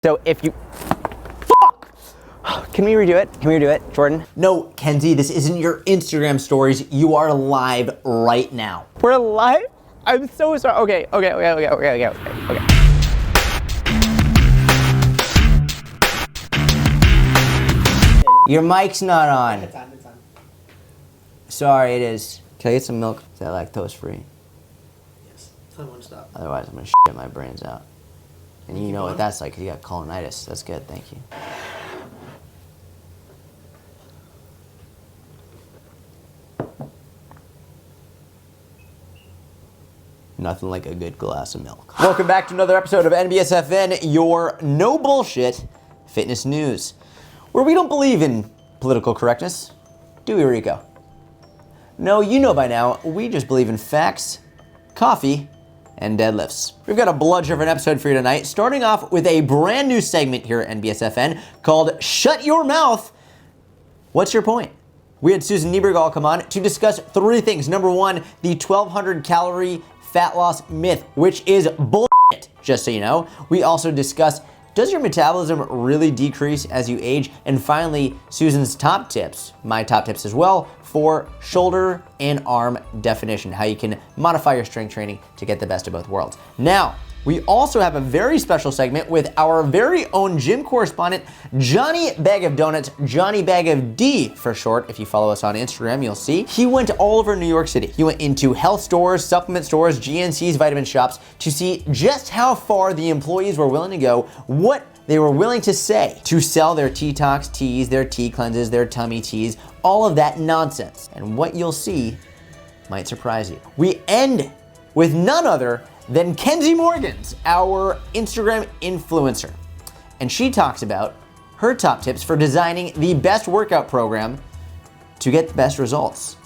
So if you, fuck! Can we redo it? Can we redo it, Jordan? No, Kenzie, this isn't your Instagram stories. You are live right now. We're live? I'm so sorry. Okay. Your mic's not on. It's on. Sorry, it is. Can I get some milk? Is that lactose free? Yes. Tell me when to stop. Otherwise, I'm gonna shit my brains out. And you know what that's like, 'cause you got colonitis. That's good, thank you. Nothing like a good glass of milk. Welcome back to another episode of NBSFN, your no bullshit fitness news, where we don't believe in political correctness. Do we, Rico? No, you know by now, we just believe in facts, coffee, and deadlifts. We've got a bludger of an episode for you tonight, starting off with a brand new segment here at NBSFN called Shut Your Mouth. What's your point? We had Susan Niebergall come on to discuss three things. Number one, the 1,200 calorie fat loss myth, which is bullshit, just so you know. We also discuss, does your metabolism really decrease as you age? And finally, Susan's top tips, my top tips as well, for shoulder and arm definition, how you can modify your strength training to get the best of both worlds. Now, we also have a very special segment with our very own gym correspondent, Johnny Bag of Donuts, Johnny Bag of D for short. If you follow us on Instagram, you'll see. He went all over New York City. He went into health stores, supplement stores, GNCs, vitamin shops to see just how far the employees were willing to go, what they were willing to say to sell their T-Tox teas, their tea cleanses, their tummy teas, all of that nonsense. And what you'll see might surprise you. We end with none other than Kenzie Morgans, our Instagram influencer. And she talks about her top tips for designing the best workout program to get the best results.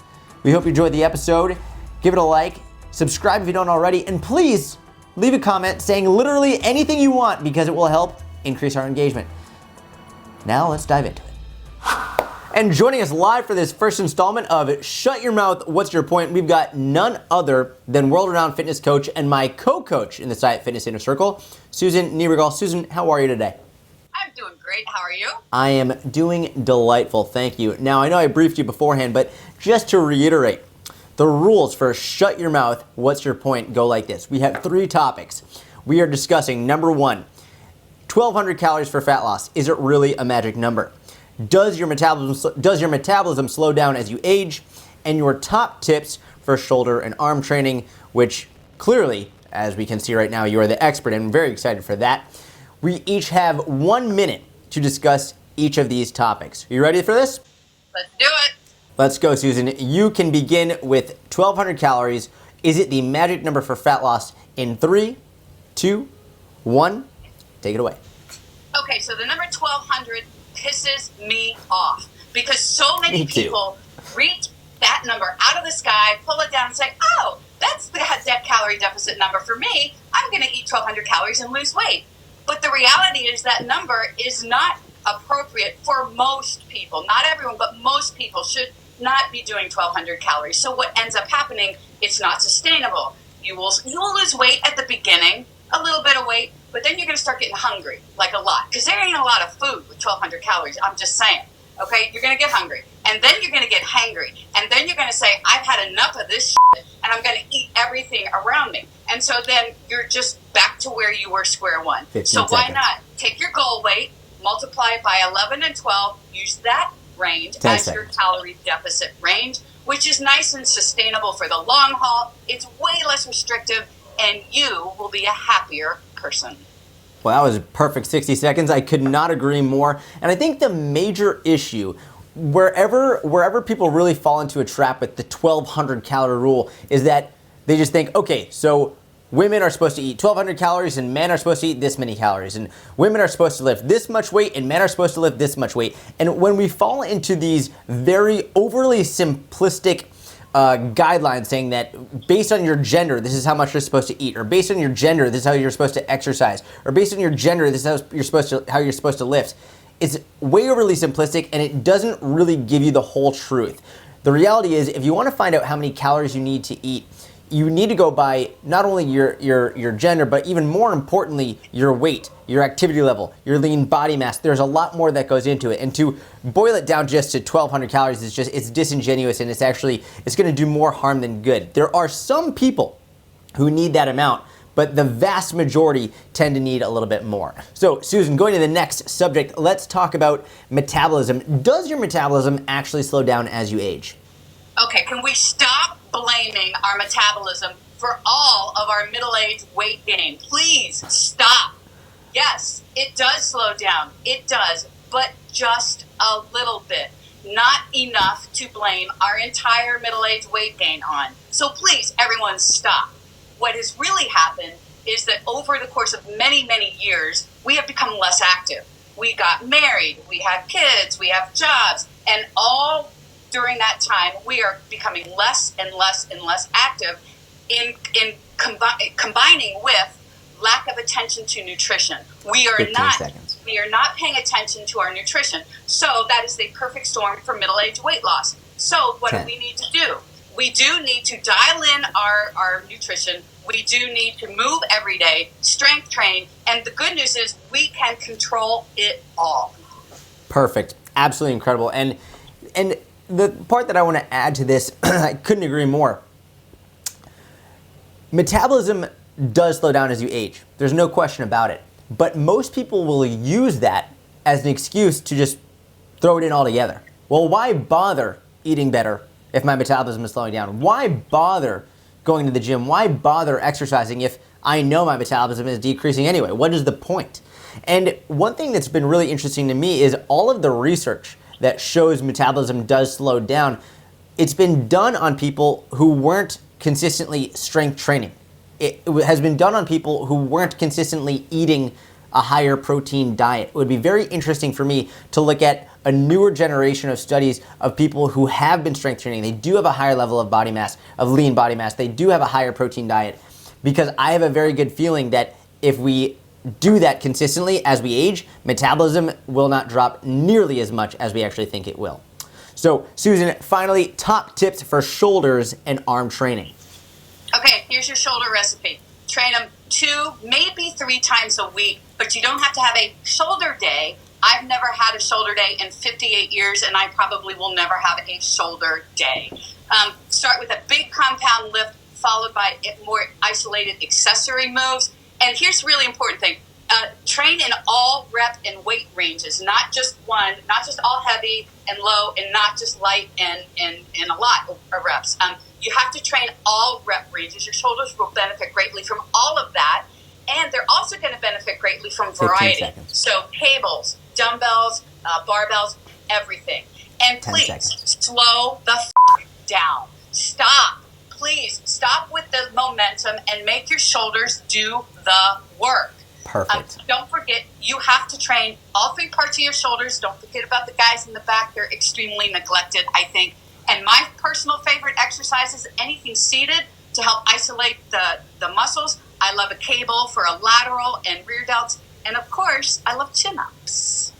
We hope you enjoyed the episode. Give it a like, subscribe if you don't already, and please leave a comment saying literally anything you want because it will help increase our engagement. Now let's dive into it. And joining us live for this first installment of Shut Your Mouth, What's Your Point? We've got none other than world-renowned fitness coach and my co-coach in the Science Fitness Inner Circle, Susan Niebergall. Susan, how are you today? I'm doing great. How are you? I am doing delightful, thank you. Now, I know I briefed you beforehand, but just to reiterate, the rules for Shut Your Mouth, What's Your Point go like this. We have three topics. We are discussing, number one, 1,200 calories for fat loss. Is it really a magic number? Does your metabolism slow down as you age? And your top tips for shoulder and arm training, which clearly, as we can see right now, you are the expert, and I'm very excited for that. We each have 1 minute to discuss each of these topics. Are you ready for this? Let's do it. Let's go, Susan. You can begin with 1,200 calories. Is it the magic number for fat loss? In 3, 2, 1, take it away. Okay, so the number 1,200 pisses me off because so many people reach that number out of the sky, pull it down and say, oh, that's the calorie deficit number for me. I'm going to eat 1,200 calories and lose weight. But the reality is that number is not appropriate for most people. Not everyone, but most people should not be doing 1,200 calories. So what ends up happening, it's not sustainable. You will lose weight at the beginning, a little bit of weight, but then you're going to start getting hungry, like a lot. Because there ain't a lot of food with 1,200 calories. I'm just saying. Okay? You're going to get hungry. And then you're going to get hangry. And then you're going to say, I've had enough of this shit, and I'm going to eat everything around me. And so then you're just back to where you were square one. So why not take your goal weight, multiply it by 11 and 12, use that range as your calorie deficit range, which is nice and sustainable for the long haul. It's way less restrictive, and you will be a happier person. Well, that was a perfect 60 seconds. I could not agree more. And I think the major issue, wherever people really fall into a trap with the 1,200 calorie rule, is that they just think, okay, so women are supposed to eat 1,200 calories and men are supposed to eat this many calories. And women are supposed to lift this much weight and men are supposed to lift this much weight. And when we fall into these very overly simplistic guidelines saying that based on your gender, this is how much you're supposed to eat, or based on your gender, this is how you're supposed to exercise, or based on your gender, this is how you're supposed to lift. It's way overly simplistic, and it doesn't really give you the whole truth. The reality is, if you want to find out how many calories you need to eat, you need to go by not only your gender, but even more importantly, your weight, your activity level, your lean body mass. There's a lot more that goes into it. And to boil it down just to 1,200 calories is just, it's disingenuous, and it's going to do more harm than good. There are some people who need that amount, but the vast majority tend to need a little bit more. So Susan, going to the next subject, let's talk about metabolism. Does your metabolism actually slow down as you age? Okay, can we stop blaming our metabolism for all of our middle-aged weight gain? Please stop. Yes, it does slow down. It does, but just a little bit. Not enough to blame our entire middle-aged weight gain on. So please, everyone, stop. What has really happened is that over the course of many, many years, we have become less active. We got married, we had kids, we have jobs, and all during that time, we are becoming less and less and less active in combining with lack of attention to nutrition. We are not paying attention to our nutrition. So that is the perfect storm for middle-aged weight loss. So what do we need to do? We do need to dial in our nutrition. We do need to move every day, strength train, and the good news is we can control it all. Perfect. Absolutely incredible. And the part that I want to add to this, I couldn't agree more. Metabolism does slow down as you age. There's no question about it. But most people will use that as an excuse to just throw it in altogether. Well, why bother eating better if my metabolism is slowing down? Why bother going to the gym? Why bother exercising if I know my metabolism is decreasing anyway? What is the point? And one thing that's been really interesting to me is all of the research that shows metabolism does slow down. It's been done on people who weren't consistently strength training. It has been done on people who weren't consistently eating a higher protein diet. It would be very interesting for me to look at a newer generation of studies of people who have been strength training. They do have a higher level of body mass, of lean body mass. They do have a higher protein diet, because I have a very good feeling that if we do that consistently as we age, metabolism will not drop nearly as much as we actually think it will. So Susan, finally, top tips for shoulders and arm training. Okay, here's your shoulder recipe. Train them 2, maybe 3 times a week, but you don't have to have a shoulder day. I've never had a shoulder day in 58 years, and I probably will never have a shoulder day. Start with a big compound lift, followed by more isolated accessory moves. And here's the really important thing. Train in all rep and weight ranges, not just one, not just all heavy and low, and not just light and a lot of reps. You have to train all rep ranges. Your shoulders will benefit greatly from all of that. And they're also going to benefit greatly from variety. So cables, dumbbells, barbells, everything. And please, slow the down. Stop. Please stop with the momentum and make your shoulders do the work. Perfect. Don't forget, you have to train all 3 parts of your shoulders. Don't forget about the guys in the back. They're extremely neglected, I think. And my personal favorite exercise is anything seated to help isolate the muscles. I love a cable for a lateral and rear delts. And of course, I love chin-ups.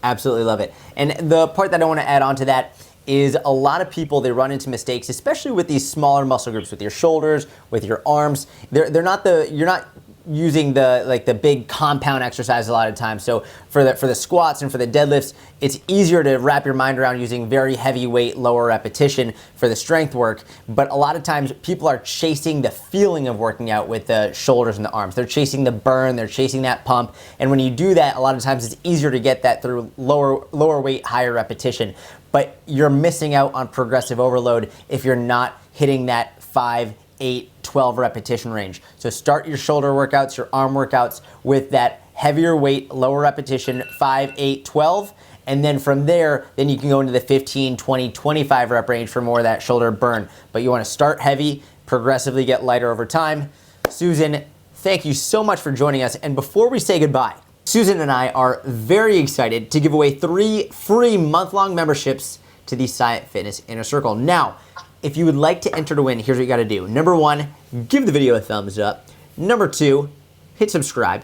Absolutely love it. And the part that I want to add on to that is a lot of people, they run into mistakes, especially with these smaller muscle groups, with your shoulders, with your arms. You're not using the big compound exercise a lot of times. So for the squats and for the deadlifts, it's easier to wrap your mind around using very heavy weight, lower repetition for the strength work. But a lot of times people are chasing the feeling of working out with the shoulders and the arms. They're chasing the burn, they're chasing that pump. And when you do that, a lot of times it's easier to get that through lower weight, higher repetition. But you're missing out on progressive overload if you're not hitting that 5, 8, 12 repetition range. So start your shoulder workouts, your arm workouts with that heavier weight, lower repetition, 5, 8, 12. And then from there, then you can go into the 15, 20, 25 rep range for more of that shoulder burn. But you want to start heavy, progressively get lighter over time. Susan, thank you so much for joining us. And before we say goodbye, Susan and I are very excited to give away 3 free month-long memberships to the Science Fitness Inner Circle. Now, if you would like to enter to win, here's what you got to do. Number 1, give the video a thumbs up. Number 2, hit subscribe.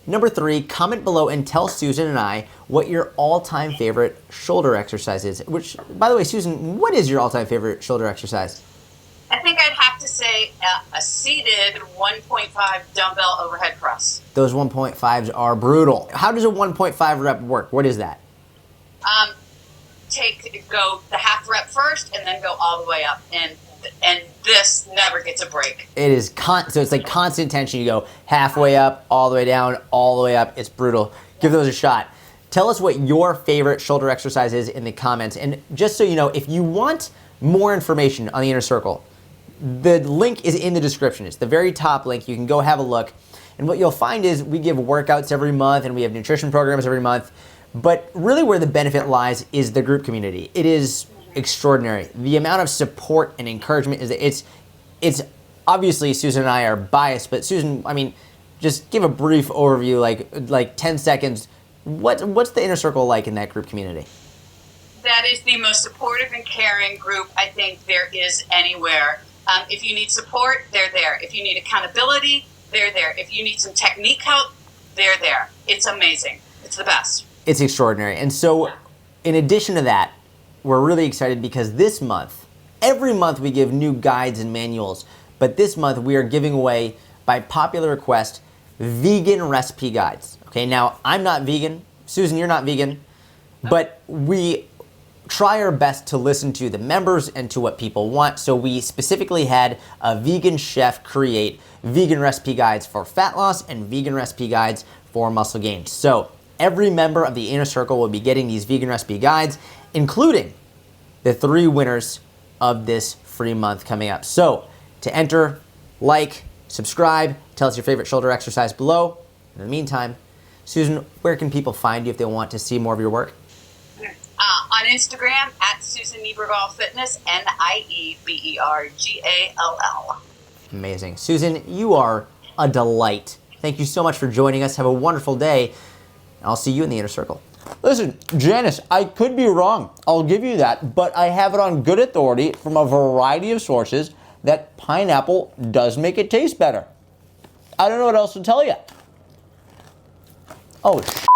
Number 3, comment below and tell Susan and I what your all-time favorite shoulder exercise is. Which, by the way, Susan, what is your all-time favorite shoulder exercise? I think I'd have to say say a seated 1.5 dumbbell overhead press. Those 1.5s are brutal. How does a 1.5 rep work? What is that? Go the half rep first and then go all the way up. And this never gets a break. It is so it's like constant tension. You go halfway up, all the way down, all the way up. It's brutal. Give those a shot. Tell us what your favorite shoulder exercise is in the comments. And just so you know, if you want more information on the Inner Circle, the link is in the description. It's the very top link. You can go have a look. And what you'll find is we give workouts every month and we have nutrition programs every month. But really where the benefit lies is the group community. It is extraordinary. The amount of support and encouragement it's obviously Susan and I are biased, but Susan, I mean, just give a brief overview, like 10 seconds. What's the Inner Circle like in that group community? That is the most supportive and caring group I think there is anywhere. If you need support, they're there. If you need accountability, they're there. If you need some technique help, they're there. It's amazing. It's the best. It's extraordinary. And so in addition to that, we're really excited because this month, every month we give new guides and manuals, but this month we are giving away, by popular request, vegan recipe guides. Okay, now I'm not vegan, Susan, you're not vegan, but we try our best to listen to the members and to what people want, so we specifically had a vegan chef create vegan recipe guides for fat loss and vegan recipe guides for muscle gain. So every member of the Inner Circle will be getting these vegan recipe guides, including the 3 winners of this free month coming up. So to enter, like, subscribe, tell us your favorite shoulder exercise below. In the meantime, Susan, where can people find you if they want to see more of your work? On Instagram, at Susan Niebergall Fitness, Niebergall. Amazing. Susan, you are a delight. Thank you so much for joining us. Have a wonderful day. I'll see you in the Inner Circle. Listen, Janice, I could be wrong. I'll give you that, but I have it on good authority from a variety of sources that pineapple does make it taste better. I don't know what else to tell you. Oh, shit.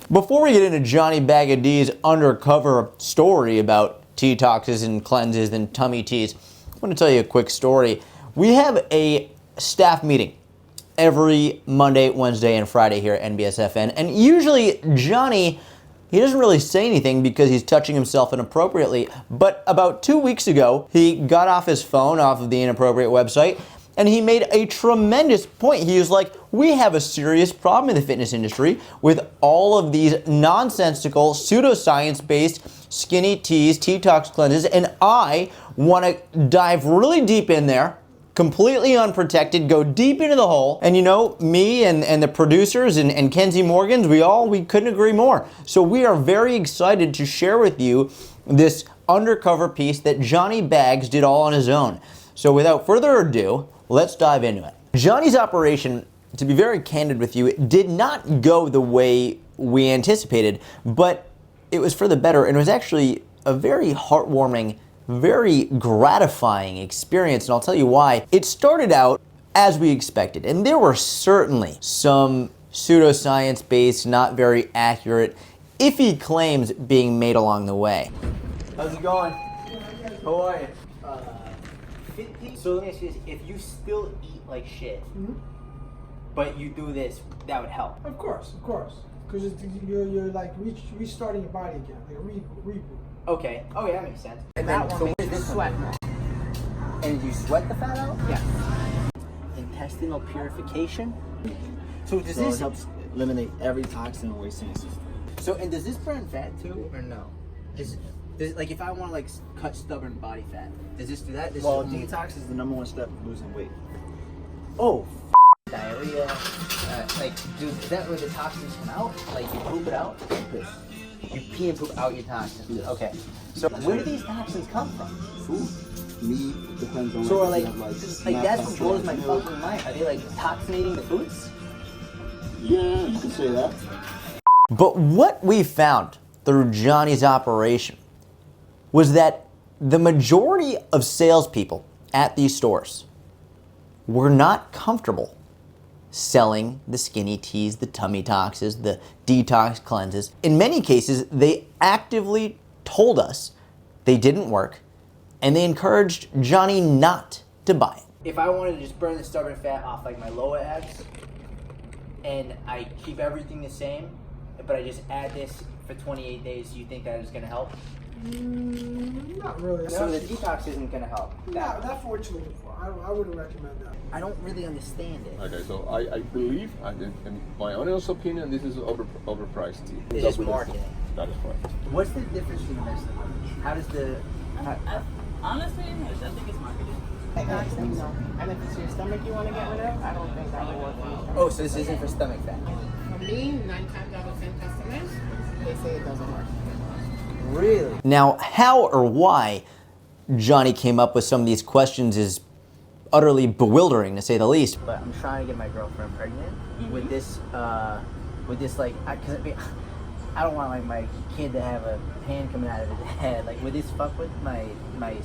Before we get into Johnny Bag of D's undercover story about detoxes and cleanses and tummy teas, I want to tell you a quick story. We have a staff meeting every Monday, Wednesday, and Friday here at NBSFN. And usually Johnny, he doesn't really say anything because he's touching himself inappropriately. But about 2 weeks ago, he got off his phone, off of the inappropriate website, and he made a tremendous point. He was like, we have a serious problem in the fitness industry with all of these nonsensical, pseudoscience-based skinny teas, detox cleanses, and I want to dive really deep in there, completely unprotected, go deep into the hole. And you know, me and the producers and Kenzie Morgans, we couldn't agree more. So we are very excited to share with you this undercover piece that Johnny Bags did all on his own. So without further ado, let's dive into it. Johnny's operation, to be very candid with you, did not go the way we anticipated, but it was for the better, and it was actually a very heartwarming, very gratifying experience, and I'll tell you why. It started out as we expected, and there were certainly some pseudoscience-based, not very accurate, iffy claims being made along the way. How's it going? How are you? 50. So let me ask you this, if you still eat like shit, but you do this, that would help? Of course. Because you're like restarting your body again, like a reboot. Okay. Oh yeah, that makes sense. And That then, one so where's this sweat. And you sweat the fat out? Yeah. Intestinal purification? So does So it this... helps eliminate every toxin and waste in the system. So, and does this burn fat too, or no? Does like, if I want to like cut stubborn body fat, does this do that? Well, detox is the #1 step of losing weight. Oh, diarrhea. Like, is that where the toxins come out? Like, you poop it out? Piss. You pee and poop out your toxins. Yes. Okay. So where do these toxins come from? Food, meat, depends on So like, like not that's what control blows my milk. fucking mind. Are they like toxinating the foods? Yeah, you can say that. But what we found through Johnny's operation was that the majority of salespeople at these stores were not comfortable selling the skinny teas, the tummy toxes, the detox cleanses. In many cases, they actively told us they didn't work, and they encouraged Johnny not to buy it. if I wanted to just burn the stubborn fat off like my lower abs, and I keep everything the same, but I just add this for 28 days, do you think that is going to help? Not really. So the detox isn't going to help? Not for what you're looking for. I wouldn't recommend that. I don't really understand it. Okay, so I believe, in my honest opinion, this is overpriced tea. It's just marketing. That is correct. What's the difference between this and this? How does the... Honestly, I think it's marketing. And if it's your stomach you want to get rid of, I don't think that will work for you. Oh, so this isn't for stomach fat? For me, 9 times out of 10 customers, they say it doesn't work. Really? Now, how or why Johnny came up with some of these questions is utterly bewildering, to say the least. But I'm trying to get my girlfriend pregnant with this, like, cause I don't want like my kid to have a hand coming out of his head. Like, would this fuck with my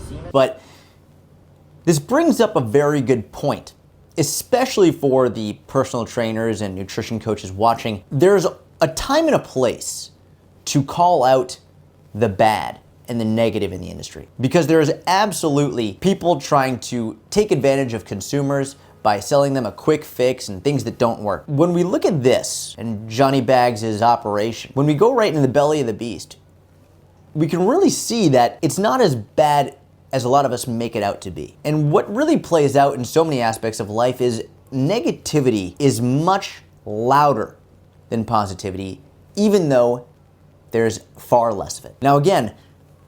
semen? But this brings up a very good point, especially for the personal trainers and nutrition coaches watching. There's a time and a place to call out the bad and the negative in the industry, because there's absolutely people trying to take advantage of consumers by selling them a quick fix and things that don't work. When we look at this and Johnny Bags' operation, when we go right in the belly of the beast, we can really see that it's not as bad as a lot of us make it out to be. And what really plays out in so many aspects of life is negativity is much louder than positivity, even though there's far less of it. Now again,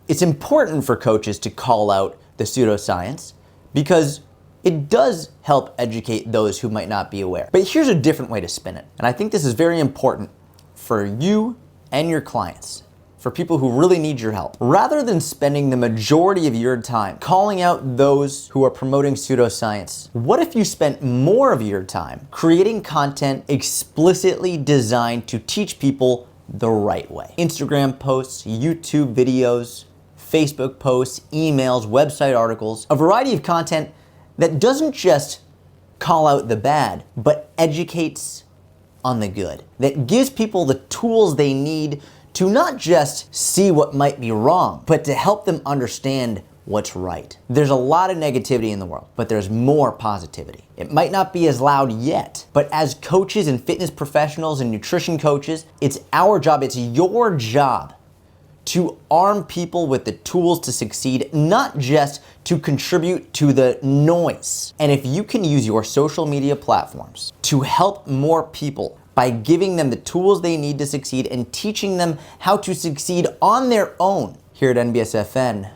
it's important for coaches to call out the pseudoscience because it does help educate those who might not be aware. But here's a different way to spin it. And I think this is very important for you and your clients, for people who really need your help. Rather than spending the majority of your time calling out those who are promoting pseudoscience, what if you spent more of your time creating content explicitly designed to teach people the right way? Instagram posts, YouTube videos, Facebook posts, emails, website articles, a variety of content that doesn't just call out the bad, but educates on the good, that gives people the tools they need to not just see what might be wrong, but to help them understand what's right. There's a lot of negativity in the world, but there's more positivity. It might not be as loud yet, but as coaches and fitness professionals and nutrition coaches, it's our job, it's your job to arm people with the tools to succeed, not just to contribute to the noise. And if you can use your social media platforms to help more people by giving them the tools they need to succeed and teaching them how to succeed on their own, here at NBSFN,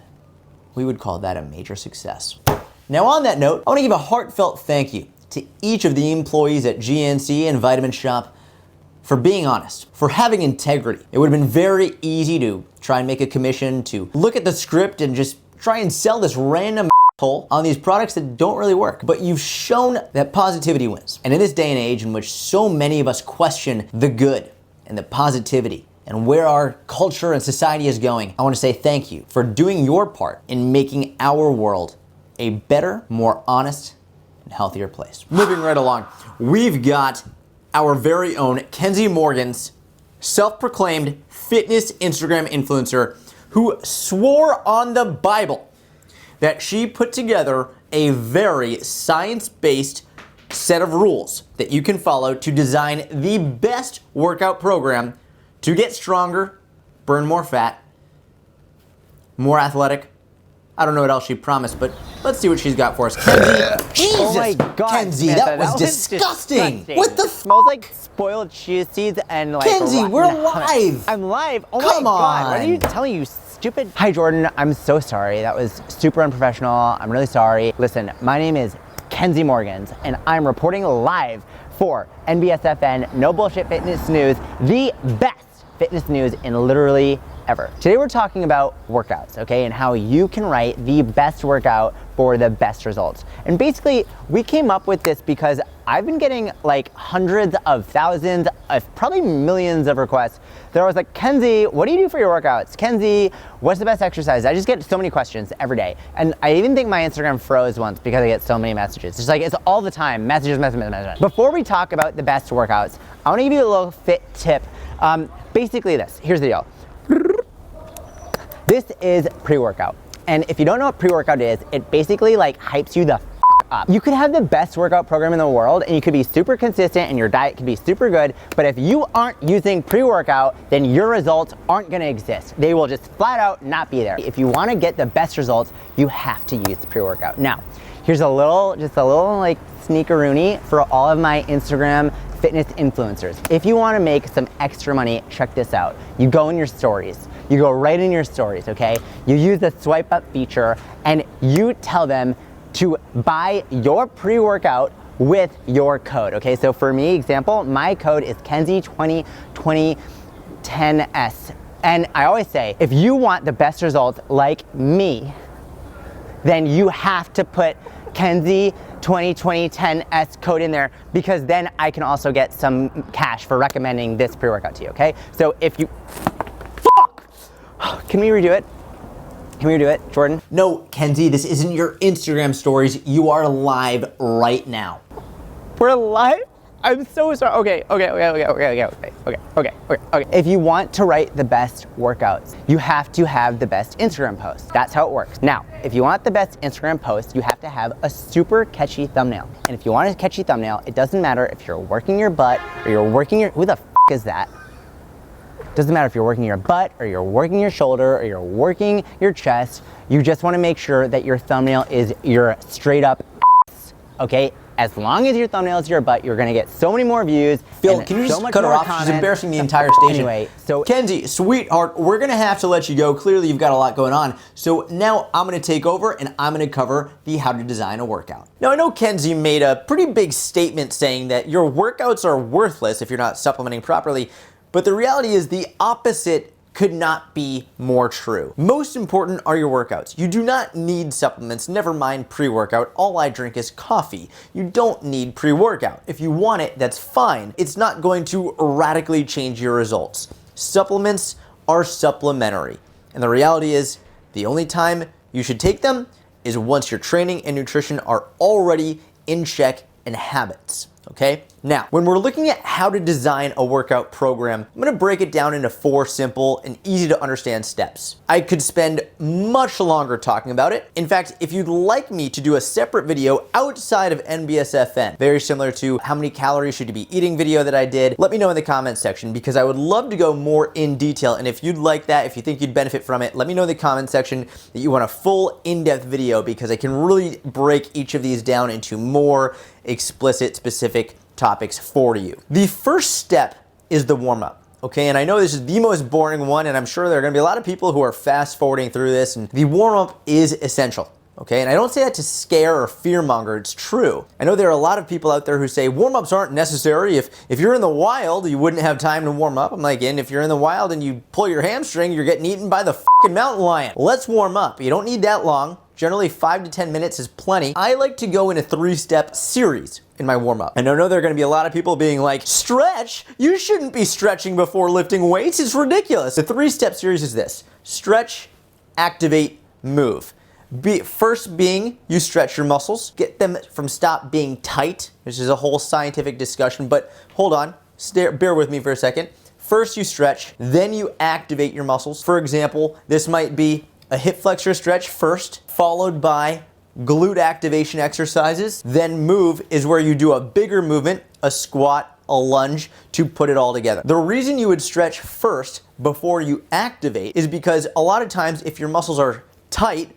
we would call that a major success. Now on that note, I want to give a heartfelt thank you to each of the employees at GNC and Vitamin Shop for being honest, for having integrity. It would have been very easy to try and make a commission, to look at the script and just try and sell this random hole on these products that don't really work. But you've shown that positivity wins. And in this day and age in which so many of us question the good and the positivity and where our culture and society is going, I want to say thank you for doing your part in making our world a better, more honest, and healthier place. Moving right along, we've got our very own Kenzie Morgans, self-proclaimed fitness Instagram influencer, who swore on the Bible that she put together a very science-based set of rules that you can follow to design the best workout program to get stronger, burn more fat, more athletic. I don't know what else she promised, but let's see what she's got for us. Kenzie, Jesus, Oh my God, Kenzie, Samantha, that was disgusting. What the f? Smells like spoiled chia seeds and like Kenzie, rotten- we're live. I'm live. Oh Come my God. What are on. you telling you stupid? Hi Jordan, I'm so sorry. That was super unprofessional. I'm really sorry. Listen, my name is Kenzie Morgans and I'm reporting live for NBSFN No Bullshit Fitness News, the best fitness news in literally ever. Today we're talking about workouts, okay, and how you can write the best workout for the best results. And basically, we came up with this because I've been getting like hundreds of thousands, probably millions of requests that I was like, Kenzie, what do you do for your workouts? Kenzie, what's the best exercise? I just get so many questions every day. And I even think my Instagram froze once because I get so many messages. It's like, it's all the time, messages. Before we talk about the best workouts, I wanna give you a little fit tip. Basically this, here's the deal. This is pre-workout. And if you don't know what pre-workout is, it basically like hypes you the f up. You could have the best workout program in the world and you could be super consistent and your diet could be super good, but if you aren't using pre-workout, then your results aren't gonna exist. They will just flat out not be there. If you wanna get the best results, you have to use pre-workout. Now, here's just a little like sneakeroonie for all of my Instagram fitness influencers. If you wanna make some extra money, check this out. You go in your stories. You go right in your stories, okay? You use the swipe up feature and you tell them to buy your pre-workout with your code, okay? So for me, example, my code is Kenzie202010S. And I always say, if you want the best results like me, then you have to put Kenzie 202010S code in there, because then I can also get some cash for recommending this pre-workout to you, okay? So if you, can we redo it? Can we redo it, Jordan? No, Kenzie, this isn't your Instagram stories. You are live right now. We're live? I'm so sorry. Okay. If you want to write the best workouts, you have to have the best Instagram post. That's how it works. Now, if you want the best Instagram post, you have to have a super catchy thumbnail. And if you want a catchy thumbnail, it doesn't matter if you're working your butt or you're working your, who the f is that? Doesn't matter if you're working your butt or you're working your shoulder or you're working your chest. You just want to make sure that your thumbnail is your straight up ass, okay? As long as your thumbnail is your butt, you're gonna get so many more views. Phil, can you just cut her off? She's embarrassing the entire station. Anyway, so Kenzie, sweetheart, we're gonna have to let you go. Clearly you've got a lot going on. So now I'm gonna take over and I'm gonna cover the how to design a workout. Now I know Kenzie made a pretty big statement saying that your workouts are worthless if you're not supplementing properly, but the reality is the opposite could not be more true. Most important are your workouts. You do not need supplements, never mind pre-workout. All I drink is coffee. You don't need pre-workout. If you want it, that's fine. It's not going to radically change your results. Supplements are supplementary. And the reality is, the only time you should take them is once your training and nutrition are already in check and habits. Okay? Now, when we're looking at how to design a workout program, I'm gonna break it down into 4 simple and easy to understand steps. I could spend much longer talking about it. In fact, if you'd like me to do a separate video outside of NBSFN, very similar to how many calories should you be eating video that I did, let me know in the comments section, because I would love to go more in detail. And if you'd like that, if you think you'd benefit from it, let me know in the comment section that you want a full in-depth video, because I can really break each of these down into more explicit, specific topics for you. The first step is the warm-up, okay? And I know this is the most boring one, and I'm sure there are gonna be a lot of people who are fast-forwarding through this, and the warm-up is essential, okay? And I don't say that to scare or fear-monger, it's true. I know there are a lot of people out there who say warm-ups aren't necessary. If you're in the wild, you wouldn't have time to warm up. I'm like, and if you're in the wild and you pull your hamstring, you're getting eaten by the fucking mountain lion. Let's warm up. You don't need that long. Generally 5 to 10 minutes is plenty. I like to go in a 3-step series in my warm-up. And I know there are gonna be a lot of people being like, stretch? You shouldn't be stretching before lifting weights, it's ridiculous. The 3-step series is this: stretch, activate, move. First being, you stretch your muscles, get them from stop being tight, which is a whole scientific discussion, but hold on, bear with me for a second. First you stretch, then you activate your muscles. For example, this might be a hip flexor stretch first, followed by glute activation exercises. Then move is where you do a bigger movement, a squat, a lunge, to put it all together. The reason you would stretch first before you activate is because a lot of times if your muscles are tight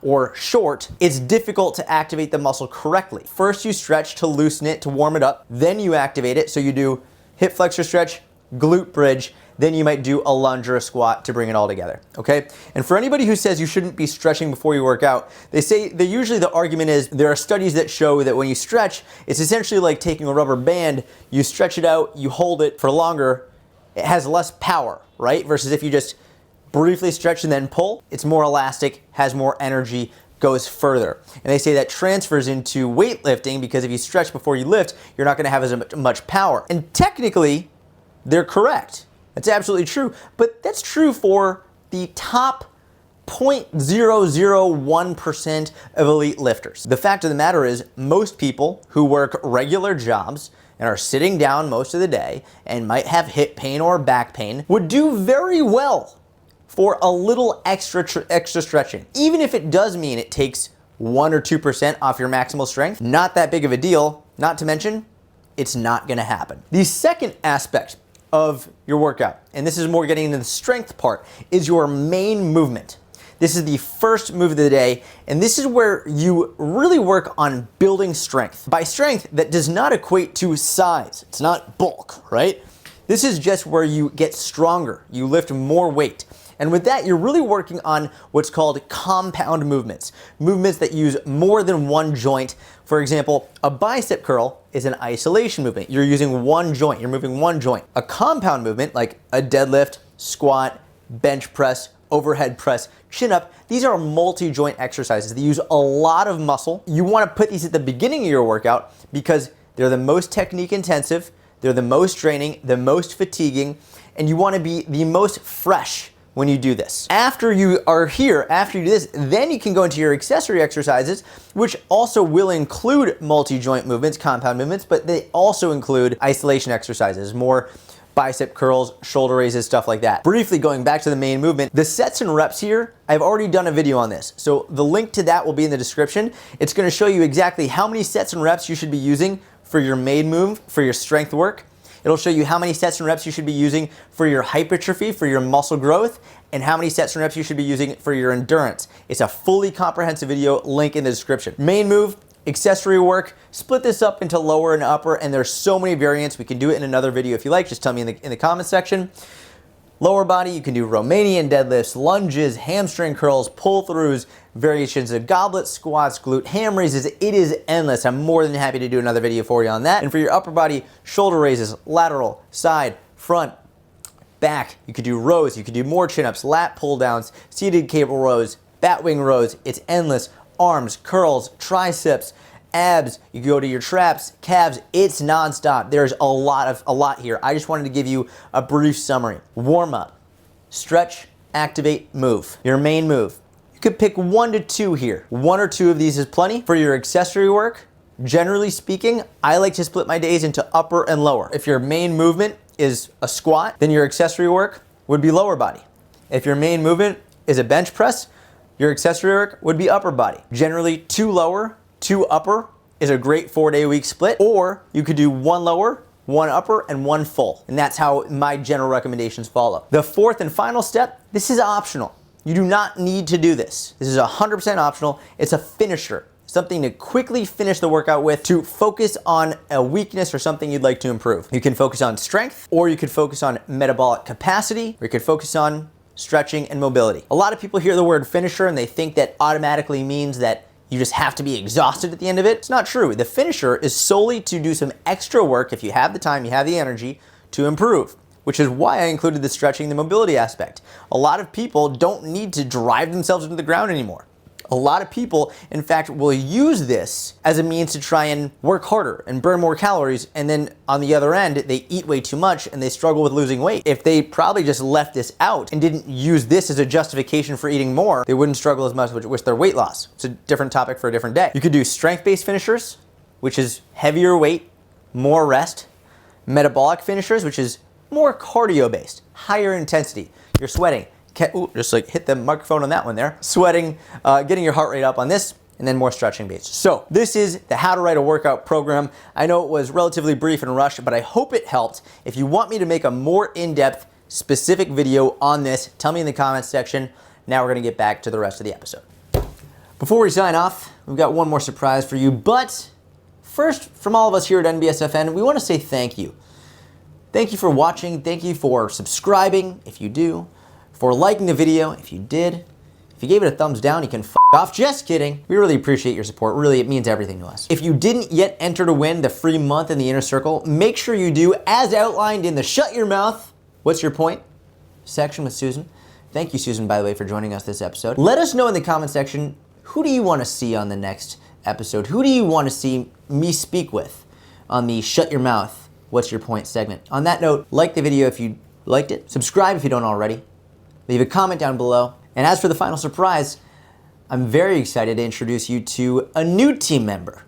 or short, it's difficult to activate the muscle correctly. First you stretch to loosen it, to warm it up, then you activate it. So you do hip flexor stretch, glute bridge, then you might do a lunge or a squat to bring it all together, okay? And for anybody who says you shouldn't be stretching before you work out, usually the argument is there are studies that show that when you stretch, it's essentially like taking a rubber band, you stretch it out, you hold it for longer, it has less power, right? Versus if you just briefly stretch and then pull, it's more elastic, has more energy, goes further. And they say that transfers into weightlifting, because if you stretch before you lift, you're not gonna have as much power. And technically, they're correct. That's absolutely true, but that's true for the top 0.001% of elite lifters. The fact of the matter is, most people who work regular jobs and are sitting down most of the day and might have hip pain or back pain would do very well for a little extra stretching, even if it does mean it takes 1 or 2% off your maximal strength. Not that big of a deal, not to mention, it's not gonna happen. The second aspect of your workout, and this is more getting into the strength part, is your main movement. This is the first move of the day, and this is where you really work on building strength. By strength, that does not equate to size. It's not bulk, right? This is just where you get stronger. You lift more weight. And with that, you're really working on what's called compound movements. Movements that use more than one joint. For example, a bicep curl is an isolation movement. You're using one joint, you're moving one joint. A compound movement, like a deadlift, squat, bench press, overhead press, chin up, these are multi-joint exercises. They use a lot of muscle. You wanna put these at the beginning of your workout because they're the most technique intensive, they're the most draining, the most fatiguing, and you wanna be the most fresh when you do this. After you are here, after you do this, then you can go into your accessory exercises, which also will include multi-joint movements, compound movements, but they also include isolation exercises, more bicep curls, shoulder raises, stuff like that. Briefly going back to the main movement, the sets and reps here, I've already done a video on this. So the link to that will be in the description. It's gonna show you exactly how many sets and reps you should be using for your main move, for your strength work. It'll show you how many sets and reps you should be using for your hypertrophy, for your muscle growth, and how many sets and reps you should be using for your endurance. It's a fully comprehensive video, link in the description. Main move, accessory work, split this up into lower and upper, and there's so many variants. We can do it in another video if you like, just tell me in the comment section. Lower body, you can do Romanian deadlifts, lunges, hamstring curls, pull-throughs, variations of goblet squats, glute ham raises. It is endless. I'm more than happy to do another video for you on that. And for your upper body, shoulder raises, lateral, side, front, back. You could do rows, you could do more chin-ups, lat pull-downs, seated cable rows, bat wing rows. It's endless. Arms, curls, triceps, abs, you go to your traps, calves, it's nonstop. There's a lot here. I just wanted to give you a brief summary. Warm up, stretch, activate, move. Your main move. You could pick 1 to 2 here. 1 or 2 of these is plenty. For your accessory work, generally speaking, I like to split my days into upper and lower. If your main movement is a squat, then your accessory work would be lower body. If your main movement is a bench press, your accessory work would be upper body. Generally 2 lower, 2 upper is a great 4-day-a-week split, or you could do 1 lower, 1 upper, and 1 full. And that's how my general recommendations follow. The fourth and final step, this is optional. You do not need to do this. This is 100% optional. It's a finisher, something to quickly finish the workout with, to focus on a weakness or something you'd like to improve. You can focus on strength, or you could focus on metabolic capacity, or you could focus on stretching and mobility. A lot of people hear the word finisher and they think that automatically means that you just have to be exhausted at the end of it. It's not true. The finisher is solely to do some extra work if you have the time, you have the energy to improve, which is why I included the stretching, the mobility aspect. A lot of people don't need to drive themselves into the ground anymore. A lot of people, in fact, will use this as a means to try and work harder and burn more calories, and then on the other end, they eat way too much and they struggle with losing weight. If they probably just left this out and didn't use this as a justification for eating more, they wouldn't struggle as much with their weight loss. It's a different topic for a different day. You could do strength-based finishers, which is heavier weight, more rest. Metabolic finishers, which is more cardio-based, higher intensity. You're sweating. Just like hit the microphone on that one there. Sweating, getting your heart rate up on this, and then more stretching based. So this is the How to Write a Workout program. I know it was relatively brief and rushed, but I hope it helped. If you want me to make a more in-depth, specific video on this, tell me in the comments section. Now we're gonna get back to the rest of the episode. Before we sign off, we've got one more surprise for you, but first, from all of us here at NBSFN, we wanna say thank you. Thank you for watching, thank you for subscribing, if you do, for liking the video, if you did. If you gave it a thumbs down, you can f off. Just kidding. We really appreciate your support. Really, it means everything to us. If you didn't yet enter to win the free month in the Inner Circle, make sure you do, as outlined in the Shut Your Mouth, What's Your Point section with Susan. Thank you, Susan, by the way, for joining us this episode. Let us know in the comment section, who do you want to see on the next episode? Who do you want to see me speak with on the Shut Your Mouth, What's Your Point segment? On that note, like the video if you liked it. Subscribe if you don't already. Leave a comment down below. And as for the final surprise, I'm very excited to introduce you to a new team member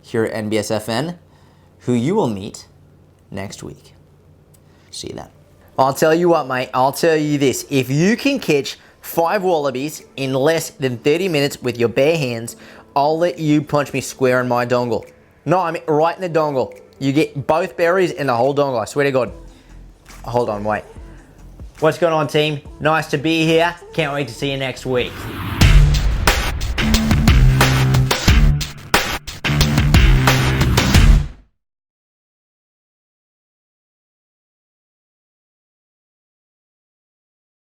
here at NBSFN, who you will meet next week. See you then. I'll tell you what, mate. I'll tell you this. If you can catch 5 wallabies in less than 30 minutes with your bare hands, I'll let you punch me square in my dongle. No, I mean right in the dongle. You get both berries and the whole dongle, I swear to God. Hold on, wait. What's going on, team? Nice to be here. Can't wait to see you next week.